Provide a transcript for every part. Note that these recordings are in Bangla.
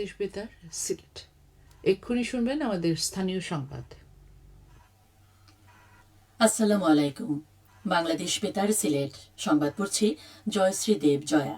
বাংলাদেশ বেতার সিলেট। এক্ষুনি শুনবেন আমাদের স্থানীয় সংবাদ। আসসালামু আলাইকুম। বাংলাদেশ বেতার সিলেট সংবাদ পড়ছি জয়শ্রী দেব জয়া।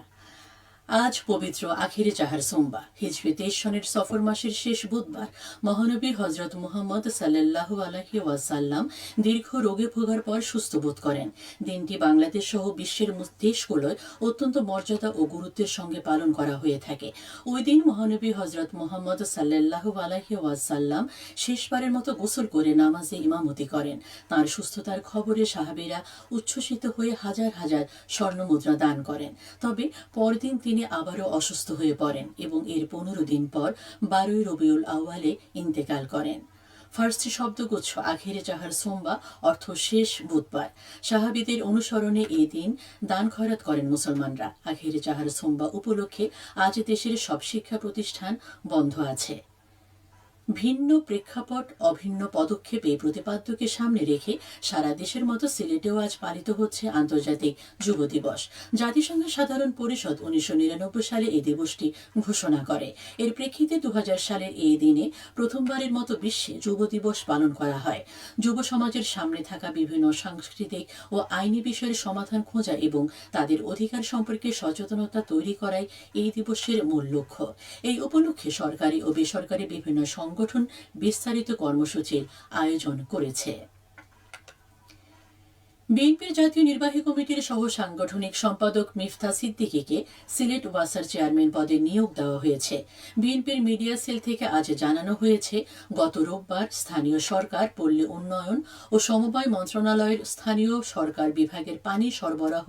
আজ পবিত্র আখিরে চাহার সোমবার, হিজরি 23 সনের সফর মাসের শেষ বুধবার মহানবী হজরত মুহাম্মদ সাল্লাল্লাহু আলাইহি ওয়াসাল্লাম দীর্ঘ রোগে ভোগার পর সুস্থ বোধ করেন। দিনটি বাংলাদেশ সহ বিশ্বের দেশগুলোয় অত্যন্ত মর্যাদা ও গুরুত্বের সঙ্গে পালন করা হয়ে থাকে। ওই দিন মহানবী হজরত মুহাম্মদ সাল্লাল্লাহু আলাইহি ওয়াসাল্লাম শেষবারের মতো গোসল করে নামাজে ইমামতি করেন। তাঁর সুস্থতার খবরে সাহাবীরা উচ্ছ্বসিত হয়ে হাজার হাজার স্বর্ণমুদ্রা দান করেন। তবে পরদিন তিনি আবারও অসুস্থ হয়ে পড়েন এবং এর 15 দিন পর 12 রবিউল আউয়ালে ইন্তেকাল করেন। ফার্সি শব্দগুচ্ছ আখিরে চাহার সোমবা অর্থ শেষ বুধবার। সাহাবীদের অনুসরণে এই দিন দান খয়রাত করেন মুসলমানরা। আখিরে চাহার সোমবা উপলক্ষে আজ দেশের সব শিক্ষা প্রতিষ্ঠান বন্ধ আছে। ভিন্ন প্রেক্ষাপট অভিন্ন পদক্ষেপে প্রতিপাদ্যকে সামনে রেখে সারা দেশের মতো সিলেটেও আজ পালিত হচ্ছে আন্তর্জাতিক যুব দিবস। জাতিসংঘের সাধারণ পরিষদ 1999 সালে এই দিবসটি ঘোষণা করে। এর প্রেক্ষিতে 2000 সালের এই দিনে প্রথমবারের মতো বিশ্বে যুব দিবস পালন করা হয়। যুব সমাজের সামনে থাকা বিভিন্ন সাংস্কৃতিক ও আইনি বিষয়ের সমাধান খোঁজা এবং তাদের অধিকার সম্পর্কে সচেতনতা তৈরি করাই এই দিবসের মূল লক্ষ্য। এই উপলক্ষে সরকারি ও বেসরকারি বিভিন্ন সংগঠন বিস্তারিত কর্মসূচির আয়োজন করেছে। বিএনপির জাতীয় নির্বাহী কমিটির সহ সাংগঠনিক সম্পাদক মিফতা সিদ্দিকীকে সিলেট ওয়াসার চেয়ারম্যান পদে নিয়োগ দেওয়া হয়েছে। বিএনপির মিডিয়া সেল থেকে আজ জানানো হয়েছে, গত রোববার স্থানীয় সরকার, পল্লী উন্নয়ন ও সমবায় মন্ত্রণালয়ের স্থানীয় সরকার বিভাগের পানি সরবরাহ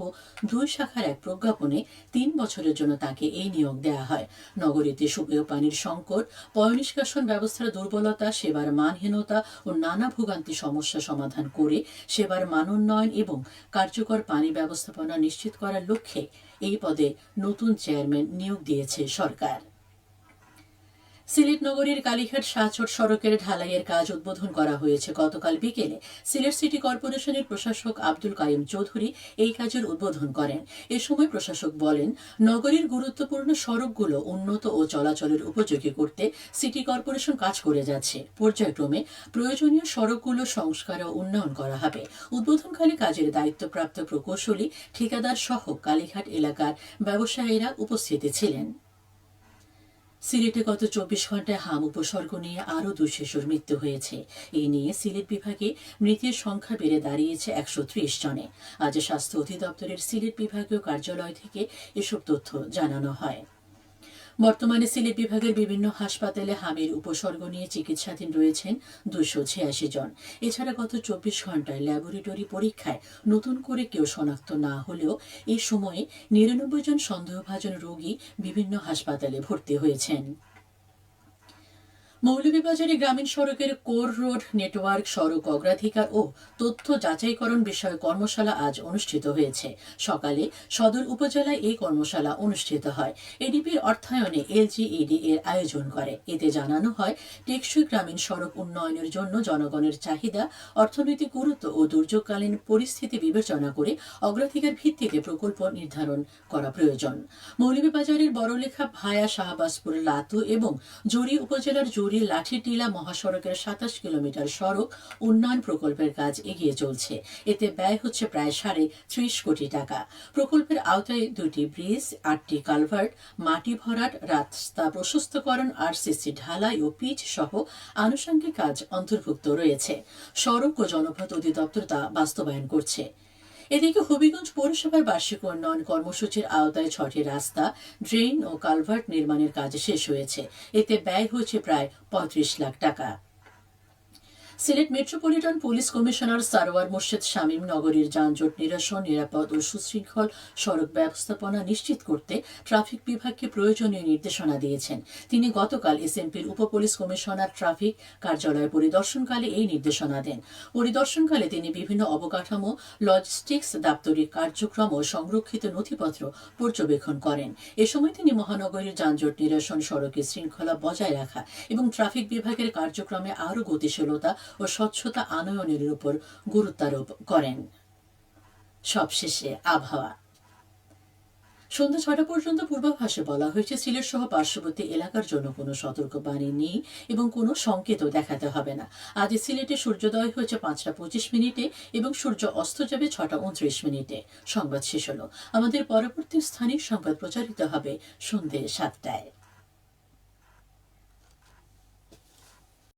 2 শাখার এক প্রজ্ঞাপনে 3 বছরের জন্য তাকে এই নিয়োগ দেওয়া হয়। নগরীতে সুপেয় পানির সংকট, পয়ঃনিষ্কাশন ব্যবস্থার দুর্বলতা, সেবার মানহীনতা ও নানা ভোগান্তি সমস্যা সমাধান করে সেবার মানোন্নয়ন এবং কার্যকর পানি ব্যবস্থাপনা নিশ্চিত করার লক্ষ্যে এই পদে নতুন চেয়ারম্যান নিয়োগ দিয়েছে সরকার। সিলেট নগরীর কালীঘাট শাহচর সড়কের ঢালাইয়ের কাজ উদ্বোধন করা হয়েছে গতকাল বিকেলে। সিলেট সিটি কর্পোরেশনের প্রশাসক আব্দুল কাইম চৌধুরী এই কাজের উদ্বোধন করেন। এ সময় প্রশাসক বলেন, নগরীর গুরুত্বপূর্ণ সড়কগুলো উন্নত ও চলাচলের উপযোগী করতে সিটি কর্পোরেশন কাজ করে যাচ্ছে। পর্যায়ক্রমে প্রয়োজনীয় সড়কগুলো সংস্কার ও উন্নয়ন করা হবে। উদ্বোধনকালে কাজের দায়িত্বপ্রাপ্ত প্রকৌশলী, ঠিকাদার সহ কালীঘাট এলাকার ব্যবসায়ীরা উপস্থিত ছিলেন। সিলেটে গত 24 ঘন্টায় হাম উপসর্গ নিয়ে আরও 2 শিশুর মৃত্যু হয়েছে। এই নিয়ে সিলেট বিভাগে মৃতের সংখ্যা বেড়ে দাঁড়িয়েছে 130 জনে। আজ স্বাস্থ্য অধিদপ্তরের সিলেট বিভাগীয় কার্যালয় থেকে এসব তথ্য জানানো হয়। বর্তমানে সিলেট বিভাগের বিভিন্ন হাসপাতালে হামের উপসর্গ নিয়ে চিকিৎসাধীন রয়েছেন 286 জন। এছাড়া গত 24 ঘন্টায় ল্যাবরেটরি পরীক্ষায় নতুন করে কেউ শনাক্ত না হলেও এই সময়ে 99 জন সন্দেহভাজন রোগী বিভিন্ন হাসপাতালে ভর্তি হয়েছেন। মৌলভীবাজারে গ্রামীণ সড়কের কোর রোড নেটওয়ার্ক সড়ক অগ্রাধিকার ও তথ্য যাচাইকরণ বিষয়ে কর্মশালা আজ অনুষ্ঠিত হয়েছে। সকালে সদর উপজেলায় এই কর্মশালা অনুষ্ঠিত হয়। এডিপির অর্থায়নে এলজিইডি এর আয়োজন করে। এতে জানানো হয়, টেকসই গ্রামীণ সড়ক উন্নয়নের জন্য জনগণের চাহিদা, অর্থনৈতিক গুরুত্ব ও দুর্যোগকালীন পরিস্থিতি বিবেচনা করে অগ্রাধিকার ভিত্তিতে প্রকল্প নির্ধারণ করা প্রয়োজন। মৌলভীবাজারের বড়লেখা ভায়া শাহবাজপুর লাতু এবং জুড়ি উপজেলার জুড়ি লাঠিটিলা মহাসড়কের 27 কিলোমিটার সড়ক উন্নয়ন প্রকল্পের কাজ এগিয়ে চলছে। এতে ব্যয় হচ্ছে প্রায় 30 কোটি টাকা। প্রকল্পের আওতায় 2টি ব্রিজ, 8টি কালভার্ট, মাটি ভরাট, রাস্তা প্রশস্তকরণ, আরসিসি ঢালাই ও পিচ সহ আনুষঙ্গিক কাজ অন্তর্ভুক্ত রয়েছে। সড়ক ও জনপথ অধিদপ্তর তা বাস্তবায়ন করছে। এদিকে হবিগঞ্জ পৌরসভার বার্ষিক উন্নয়ন কর্মসূচির আওতায় 6টি রাস্তা, ড্রেন ও কালভার্ট নির্মাণের কাজ শেষ হয়েছে। এতে ব্যয় হয়েছে প্রায় 35 লাখ টাকা। Sylhet metropolitan police commissioner Sarwar Morshed Shamim নগরীর যানজট নিরসন, নিরাপদ ও সুশৃঙ্খল সড়ক ব্যবস্থাপনা নিশ্চিত করতে ট্রাফিক বিভাগকে প্রয়োজনীয় নির্দেশনা দিয়েছেন। তিনি গতকাল এসএমপির উপপুলিশ কমিশনার ট্রাফিক কার্যালয় পরিদর্শনকালে এই নির্দেশনা দেন। পরিদর্শনকালে তিনি বিভিন্ন অবকাঠামো, লজিস্টিক্স, দাপ্তরিক কার্যক্রম ও সংরক্ষিত নথিপত্র পর্যবেক্ষণ করেন। এ সময় তিনি মহানগরীর যানজট নিরসন, সড়কের শৃঙ্খলা বজায় রাখা এবং ট্রাফিক বিভাগের কার্যক্রমে আরও গতিশীলতা ও স্বচ্ছতা আনয়নের উপর গুরুত্বারোপ করেন। সবশেষে আবহাওয়া। সন্ধ্যা ৬টা পর্যন্ত পূর্বাভাসে বলা হয়েছে সিলেট সহ পার্শ্ববর্তী এলাকার জন্য কোনো সতর্কবাণী নেই এবং কোনো সংকেতও দেখাতে হবে না। আজ সিলেটে সূর্যোদয় হয়েছে ৫টা ২৫ এবং সূর্য অস্ত যাবে ৬টা ২৯। সংবাদ শেষ হলো। আমাদের পরবর্তী স্থানীয় সংবাদ প্রচারিত হবে সন্ধ্যে ৭টায়।